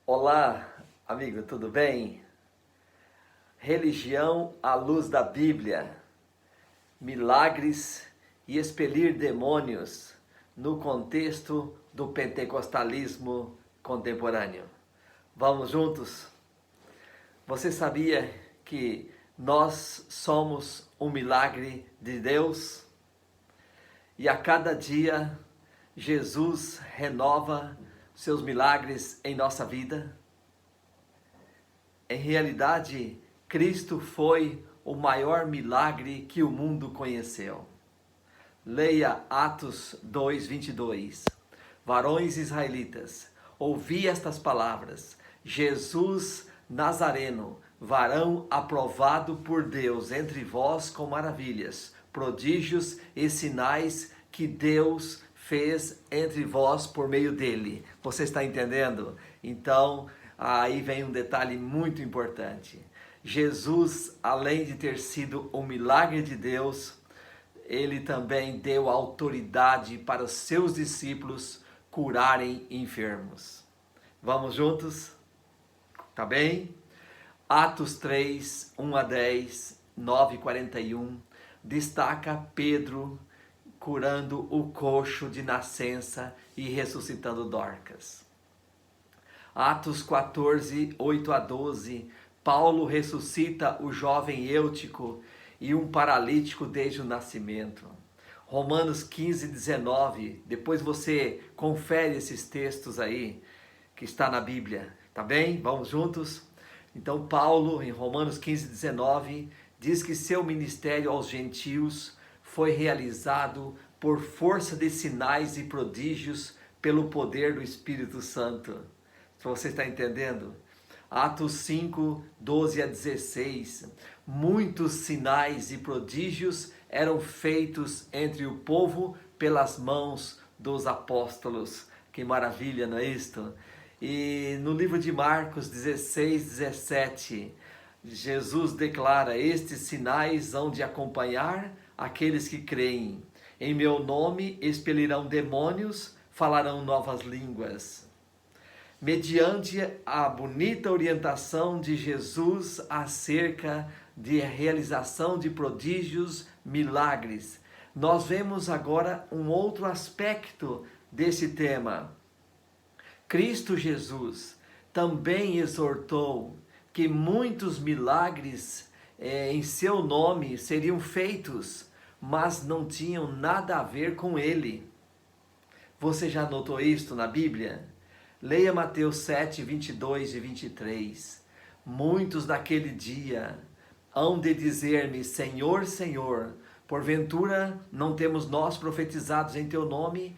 Olá, amigo, tudo bem? Religião à luz da Bíblia, milagres e expelir demônios no contexto do pentecostalismo contemporâneo. Vamos juntos? Você sabia que nós somos um milagre de Deus? E a cada dia Jesus renova seus milagres em nossa vida? Em realidade, Cristo foi o maior milagre que o mundo conheceu. Leia Atos 2:22. Varões israelitas, ouvi estas palavras: Jesus Nazareno, varão aprovado por Deus entre vós com maravilhas, prodígios e sinais que Deus fez entre vós por meio dele. Você está entendendo? Então, aí vem um detalhe muito importante. Jesus, além de ter sido um milagre de Deus, ele também deu autoridade para os seus discípulos curarem enfermos. Vamos juntos? Tá bem? Atos 3, 1 a 10, 9 e 41, destaca Pedro curando o coxo de nascença e ressuscitando Dorcas. Atos 14, 8 a 12, Paulo ressuscita o jovem Eutico e um paralítico desde o nascimento. Romanos 15, 19, depois você confere esses textos aí, que está na Bíblia, tá bem? Vamos juntos? Então Paulo, em Romanos 15, 19, diz que seu ministério aos gentios foi realizado por força de sinais e prodígios pelo poder do Espírito Santo. Você está entendendo? Atos 5, 12 a 16. Muitos sinais e prodígios eram feitos entre o povo pelas mãos dos apóstolos. Que maravilha, não é isto? E no livro de Marcos 16, 17, Jesus declara: estes sinais hão de acompanhar aqueles que creem. Em meu nome expelirão demônios, falarão novas línguas. Mediante a bonita orientação de Jesus acerca de realização de prodígios, milagres, nós vemos agora um outro aspecto desse tema. Cristo Jesus também exortou que muitos milagres em seu nome seriam feitos, mas não tinham nada a ver com ele. Você já notou isto na Bíblia? Leia Mateus 7, 22 e 23. Muitos naquele dia hão de dizer-me: Senhor, Senhor, porventura não temos nós profetizados em teu nome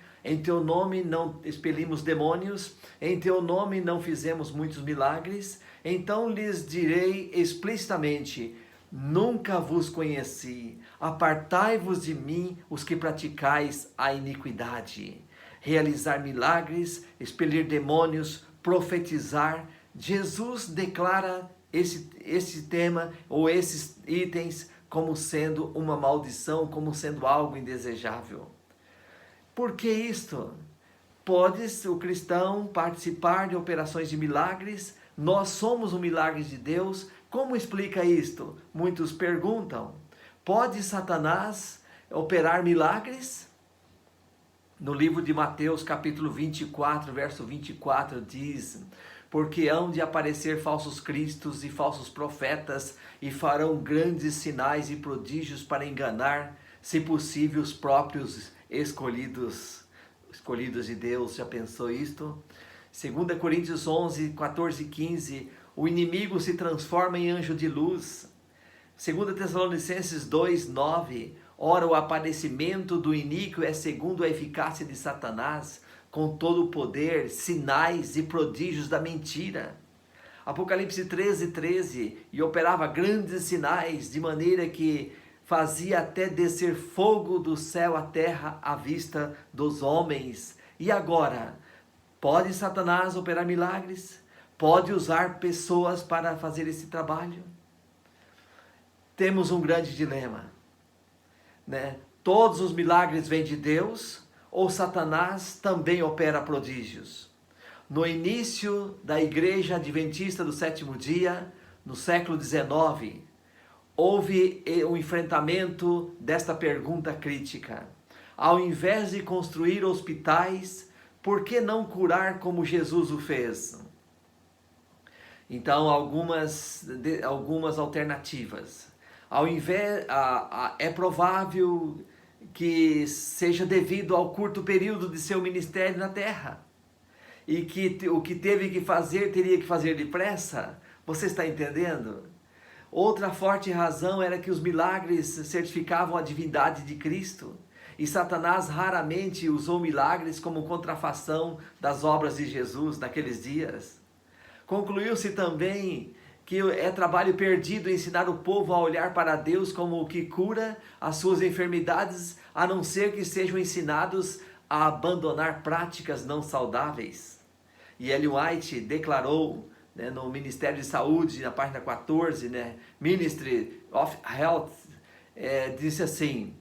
não expelimos demônios, em teu nome não fizemos muitos milagres? Então lhes direi explicitamente: nunca vos conheci, apartai-vos de mim, os que praticais a iniquidade. Realizar milagres, expelir demônios, profetizar. Jesus declara esse tema ou esses itens como sendo uma maldição, como sendo algo indesejável. Por que isto? Pode o cristão participar de operações de milagres? Nós somos um milagre de Deus. Como explica isto? Muitos perguntam. Pode Satanás operar milagres? No livro de Mateus, capítulo 24, verso 24, diz: porque hão de aparecer falsos cristos e falsos profetas, e farão grandes sinais e prodígios para enganar, se possível, os próprios escolhidos de Deus. Já pensou isto? 2 Coríntios 11, 14 e 15, o inimigo se transforma em anjo de luz. 2 Tessalonicenses 2, 9, ora o aparecimento do iníquo é segundo a eficácia de Satanás, com todo o poder, sinais e prodígios da mentira. Apocalipse 13, 13, e operava grandes sinais, de maneira que fazia até descer fogo do céu à terra à vista dos homens. E agora, pode Satanás operar milagres? Pode usar pessoas para fazer esse trabalho? Temos um grande dilema, né? Todos os milagres vêm de Deus ou Satanás também opera prodígios? No início da Igreja Adventista do Sétimo Dia, no século XIX, houve um enfrentamento desta pergunta crítica. Ao invés de construir hospitais, por que não curar como Jesus o fez? Então, algumas alternativas. Ao invés, é provável que seja devido ao curto período de seu ministério na terra. E que o que teve que fazer, teria que fazer depressa. Você está entendendo? Outra forte razão era que os milagres certificavam a divindade de Cristo. E Satanás raramente usou milagres como contrafação das obras de Jesus naqueles dias. Concluiu-se também que é trabalho perdido ensinar o povo a olhar para Deus como o que cura as suas enfermidades, a não ser que sejam ensinados a abandonar práticas não saudáveis. E Ellen White declarou, né, no Ministério de Saúde, na página 14, né, Ministry of Health, disse assim: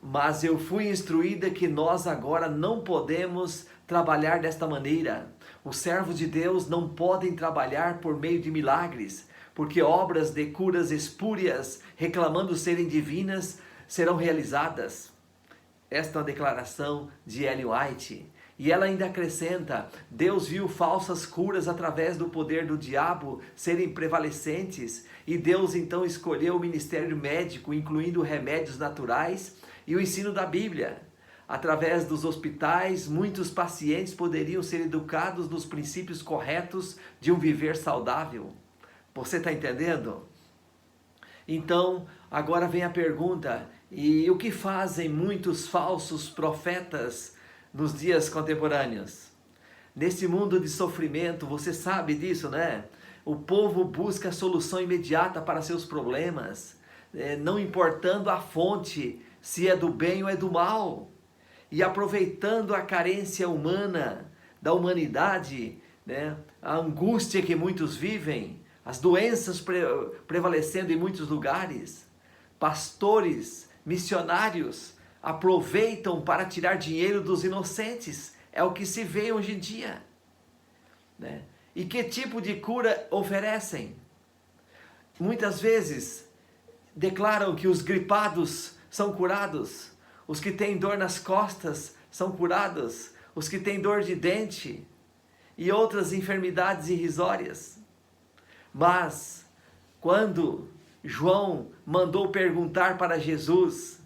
mas eu fui instruída que nós agora não podemos trabalhar desta maneira. Os servos de Deus não podem trabalhar por meio de milagres, porque obras de curas espúrias, reclamando serem divinas, serão realizadas. Esta é uma declaração de Ellen White. E ela ainda acrescenta: Deus viu falsas curas através do poder do diabo serem prevalecentes, e Deus então escolheu o ministério médico, incluindo remédios naturais e o ensino da Bíblia. Através dos hospitais, muitos pacientes poderiam ser educados nos princípios corretos de um viver saudável. Você está entendendo? Então, agora vem a pergunta: e o que fazem muitos falsos profetas nos dias contemporâneos? Nesse mundo de sofrimento, você sabe disso, né? O povo busca solução imediata para seus problemas, não importando a fonte, se é do bem ou é do mal. E aproveitando a carência humana, da humanidade, né? A angústia que muitos vivem, as doenças prevalecendo em muitos lugares, pastores, missionários, aproveitam para tirar dinheiro dos inocentes. É o que se vê hoje em dia, né? E que tipo de cura oferecem? Muitas vezes declaram que os gripados são curados, os que têm dor nas costas são curados, os que têm dor de dente e outras enfermidades irrisórias. Mas quando João mandou perguntar para Jesus: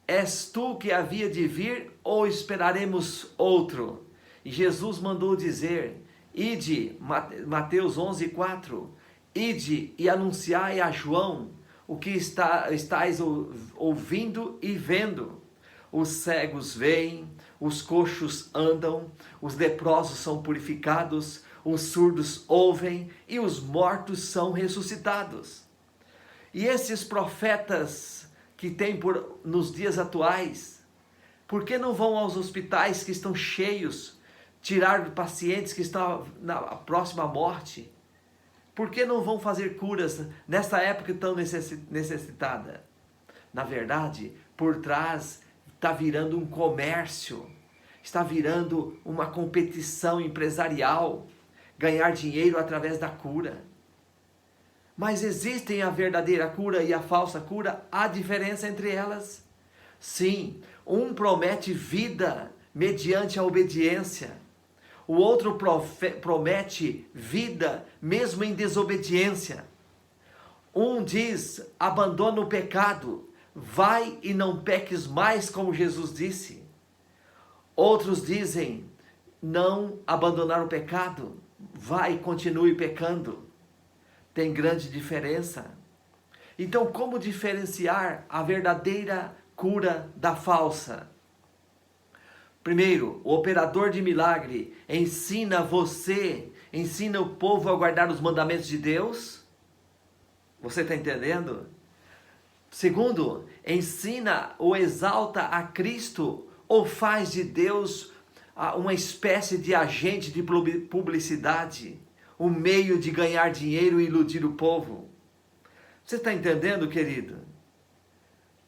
és tu que havia de vir ou esperaremos outro? E Jesus mandou dizer: ide, Mateus 11:4, ide e anunciai a João o que estáis ouvindo e vendo. Os cegos veem, os coxos andam, os leprosos são purificados, os surdos ouvem e os mortos são ressuscitados. E esses profetas que tem nos dias atuais, por que não vão aos hospitais que estão cheios, tirar pacientes que estão na próxima morte? Por que não vão fazer curas nessa época tão necessitada? Na verdade, por trás está virando um comércio, está virando uma competição empresarial, ganhar dinheiro através da cura. Mas existem a verdadeira cura e a falsa cura? Há diferença entre elas? Sim, um promete vida mediante a obediência. O outro promete vida mesmo em desobediência. Um diz: abandona o pecado, vai e não peques mais, como Jesus disse. Outros dizem: não abandonar o pecado, vai e continue pecando. Tem grande diferença. Então, como diferenciar a verdadeira cura da falsa? Primeiro, o operador de milagre ensina o povo a guardar os mandamentos de Deus? Você está entendendo? Segundo, ensina ou exalta a Cristo ou faz de Deus uma espécie de agente de publicidade, um meio de ganhar dinheiro e iludir o povo? Você está entendendo, querido?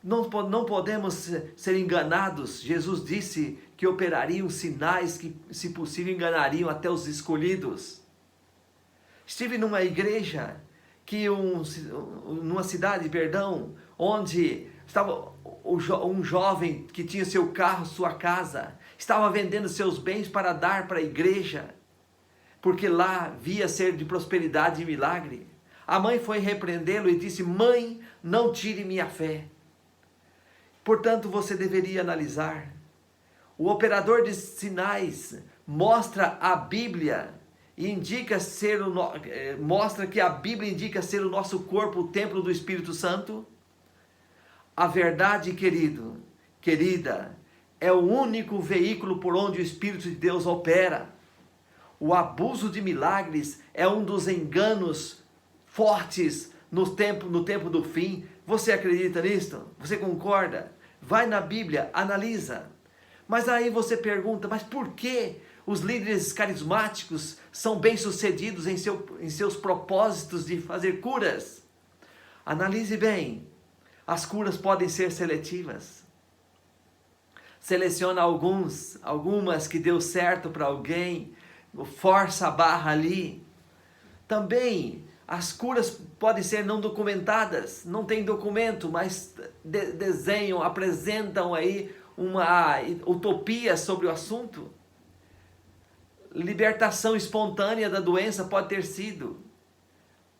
Não podemos ser enganados. Jesus disse que operariam sinais que, se possível, enganariam até os escolhidos. Estive numa igreja, numa cidade, onde estava um jovem que tinha seu carro, sua casa, estava vendendo seus bens para dar para a igreja, porque lá via ser de prosperidade e milagre. A mãe foi repreendê-lo e disse: mãe, não tire minha fé. Portanto, você deveria analisar. O operador de sinais mostra a Bíblia e mostra que a Bíblia indica ser o nosso corpo, o templo do Espírito Santo. A verdade, querida, é o único veículo por onde o Espírito de Deus opera. O abuso de milagres é um dos enganos fortes no tempo do fim. Você acredita nisto? Você concorda? Vai na Bíblia, analisa. Mas aí você pergunta, mas por que os líderes carismáticos são bem-sucedidos em seus propósitos de fazer curas? Analise bem. As curas podem ser seletivas. Seleciona algumas que deu certo para alguém, força a barra ali. Também as curas podem ser não documentadas, não tem documento, mas desenham, apresentam aí uma utopia sobre o assunto. Libertação espontânea da doença pode ter sido.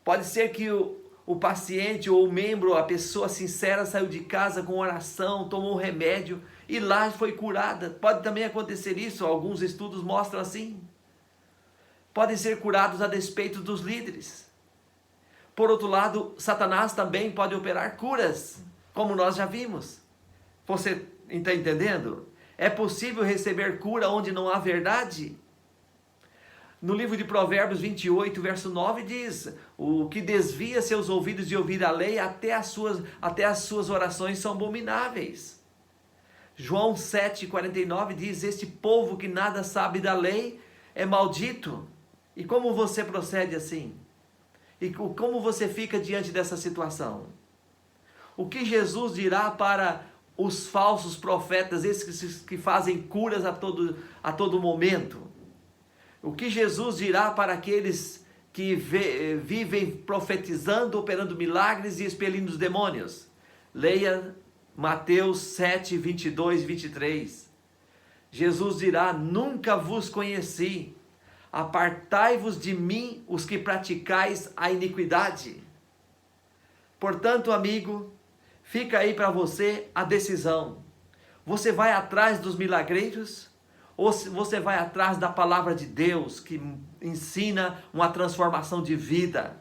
Pode ser que o paciente ou o membro, a pessoa sincera, saiu de casa com oração, tomou um remédio e lá foi curada. Pode também acontecer isso, alguns estudos mostram assim. Podem ser curados a despeito dos líderes. Por outro lado, Satanás também pode operar curas, como nós já vimos. Você está entendendo? É possível receber cura onde não há verdade? No livro de Provérbios 28, verso 9 diz: o que desvia seus ouvidos de ouvir a lei, até as suas orações são abomináveis. João 7,49 diz: este povo que nada sabe da lei é maldito. E como você procede assim? E como você fica diante dessa situação? O que Jesus dirá para os falsos profetas, esses que fazem curas a todo momento? O que Jesus dirá para aqueles que vivem profetizando, operando milagres e expelindo os demônios? Leia Mateus 7, 22 e 23. Jesus dirá: nunca vos conheci. Apartai-vos de mim, os que praticais a iniquidade. Portanto, amigo, fica aí para você a decisão. Você vai atrás dos milagreiros? Ou você vai atrás da palavra de Deus, que ensina uma transformação de vida?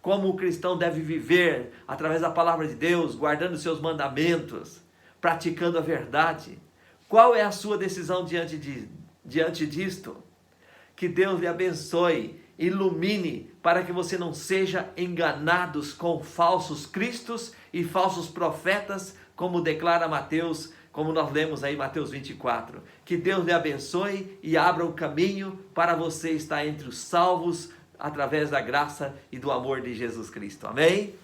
Como o cristão deve viver através da palavra de Deus, guardando seus mandamentos, praticando a verdade? Qual é a sua decisão diante disto? Que Deus lhe abençoe, ilumine, para que você não seja enganados com falsos cristos e falsos profetas, como declara Mateus, como nós lemos aí Mateus 24. Que Deus lhe abençoe e abra o caminho para você estar entre os salvos, através da graça e do amor de Jesus Cristo. Amém?